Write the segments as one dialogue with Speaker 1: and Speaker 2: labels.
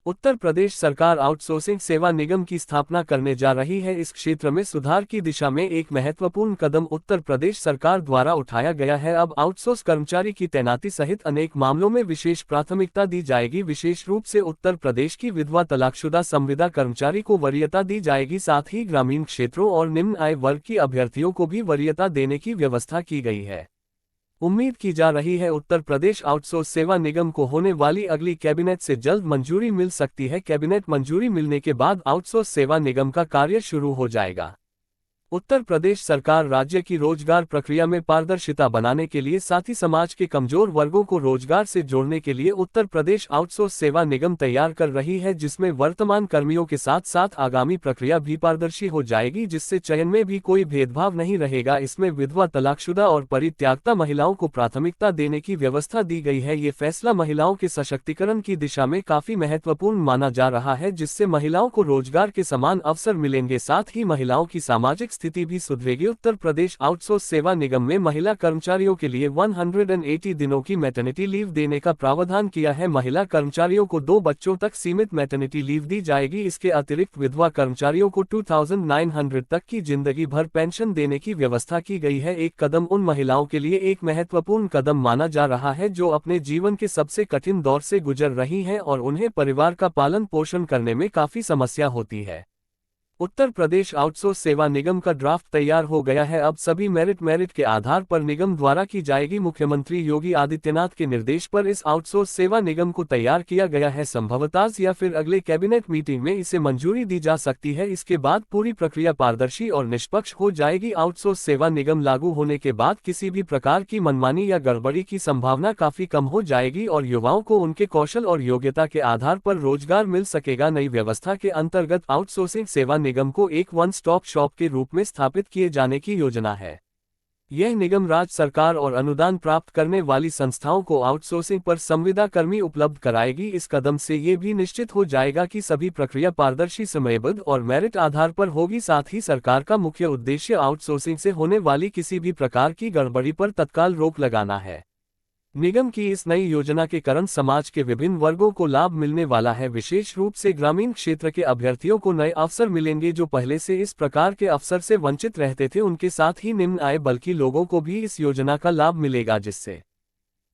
Speaker 1: उत्तर प्रदेश सरकार आउटसोर्सिंग सेवा निगम की स्थापना करने जा रही है। इस क्षेत्र में सुधार की दिशा में एक महत्वपूर्ण कदम उत्तर प्रदेश सरकार द्वारा उठाया गया है। अब आउटसोर्स कर्मचारी की तैनाती सहित अनेक मामलों में विशेष प्राथमिकता दी जाएगी। विशेष रूप से उत्तर प्रदेश की विधवा तलाकशुदा संविदा कर्मचारी को वरीयता दी जाएगी। साथ ही ग्रामीण क्षेत्रों और निम्न आय वर्ग की अभ्यर्थियों को भी वरीयता देने की व्यवस्था की गई है। उम्मीद की जा रही है उत्तर प्रदेश आउटसोर्स सेवा निगम को होने वाली अगली कैबिनेट से जल्द मंजूरी मिल सकती है। कैबिनेट मंजूरी मिलने के बाद आउटसोर्स सेवा निगम का कार्य शुरू हो जाएगा। उत्तर प्रदेश सरकार राज्य की रोजगार प्रक्रिया में पारदर्शिता बनाने के लिए साथ ही समाज के कमजोर वर्गों को रोजगार से जोड़ने के लिए उत्तर प्रदेश आउटसोर्स सेवा निगम तैयार कर रही है, जिसमें वर्तमान कर्मियों के साथ साथ आगामी प्रक्रिया भी पारदर्शी हो जाएगी, जिससे चयन में भी कोई भेदभाव नहीं रहेगा। इसमें विधवा तलाकशुदा और परित्यागता महिलाओं को प्राथमिकता देने की व्यवस्था दी गई है। ये फैसला महिलाओं के सशक्तिकरण की दिशा में काफी महत्वपूर्ण माना जा रहा है, जिससे महिलाओं को रोजगार के समान अवसर मिलेंगे, साथ ही महिलाओं की सामाजिक स्थिति भी सुधरेगी। उत्तर प्रदेश आउटसोर्स सेवा निगम में महिला कर्मचारियों के लिए 180 दिनों की मैटरनिटी लीव देने का प्रावधान किया है। महिला कर्मचारियों को 2 बच्चों तक सीमित मैटरनिटी लीव दी जाएगी। इसके अतिरिक्त विधवा कर्मचारियों को 2900 तक की जिंदगी भर पेंशन देने की व्यवस्था की गई है। एक कदम उन महिलाओं के लिए एक महत्वपूर्ण कदम माना जा रहा है जो अपने जीवन के सबसे कठिन दौर से गुजर रही हैं और उन्हें परिवार का पालन पोषण करने में काफी समस्या होती है। उत्तर प्रदेश आउटसोर्स सेवा निगम का ड्राफ्ट तैयार हो गया है। अब सभी मेरिट के आधार पर निगम द्वारा की जाएगी। मुख्यमंत्री योगी आदित्यनाथ के निर्देश पर इस आउटसोर्स सेवा निगम को तैयार किया गया है। संभवतः या फिर अगले कैबिनेट मीटिंग में इसे मंजूरी दी जा सकती है। इसके बाद पूरी प्रक्रिया पारदर्शी और निष्पक्ष हो जाएगी। आउटसोर्स सेवा निगम लागू होने के बाद किसी भी प्रकार की मनमानी या गड़बड़ी की संभावना काफी कम हो जाएगी और युवाओं को उनके कौशल और योग्यता के आधार पर रोजगार मिल सकेगा। नई व्यवस्था के अंतर्गत आउटसोर्सिंग सेवा निगम को एक वन स्टॉप शॉप के रूप में स्थापित किए जाने की योजना है। यह निगम राज्य सरकार और अनुदान प्राप्त करने वाली संस्थाओं को आउटसोर्सिंग पर संविदा कर्मी उपलब्ध कराएगी। इस कदम से ये भी निश्चित हो जाएगा कि सभी प्रक्रिया पारदर्शी, समयबद्ध और मेरिट आधार पर होगी। साथ ही सरकार का मुख्य उद्देश्य आउटसोर्सिंग से होने वाली किसी भी प्रकार की गड़बड़ी पर तत्काल रोक लगाना है। निगम की इस नई योजना के कारण समाज के विभिन्न वर्गों को लाभ मिलने वाला है। विशेष रूप से ग्रामीण क्षेत्र के अभ्यर्थियों को नए अवसर मिलेंगे जो पहले से इस प्रकार के अवसर से वंचित रहते थे। उनके साथ ही निम्न आय बल्कि लोगों को भी इस योजना का लाभ मिलेगा, जिससे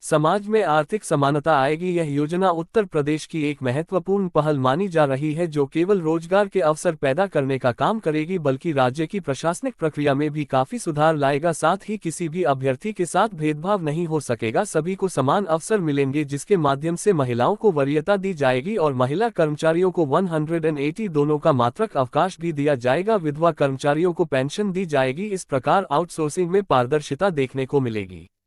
Speaker 1: समाज में आर्थिक समानता आएगी। यह योजना उत्तर प्रदेश की एक महत्वपूर्ण पहल मानी जा रही है जो केवल रोजगार के अवसर पैदा करने का काम करेगी बल्कि राज्य की प्रशासनिक प्रक्रिया में भी काफी सुधार लाएगा। साथ ही किसी भी अभ्यर्थी के साथ भेदभाव नहीं हो सकेगा, सभी को समान अवसर मिलेंगे, जिसके माध्यम से महिलाओं को वरीयता दी जाएगी और महिला कर्मचारियों को 180 दोनों का मात्रक अवकाश भी दिया जाएगा। विधवा कर्मचारियों को पेंशन दी जाएगी। इस प्रकार आउटसोर्सिंग में पारदर्शिता देखने को मिलेगी।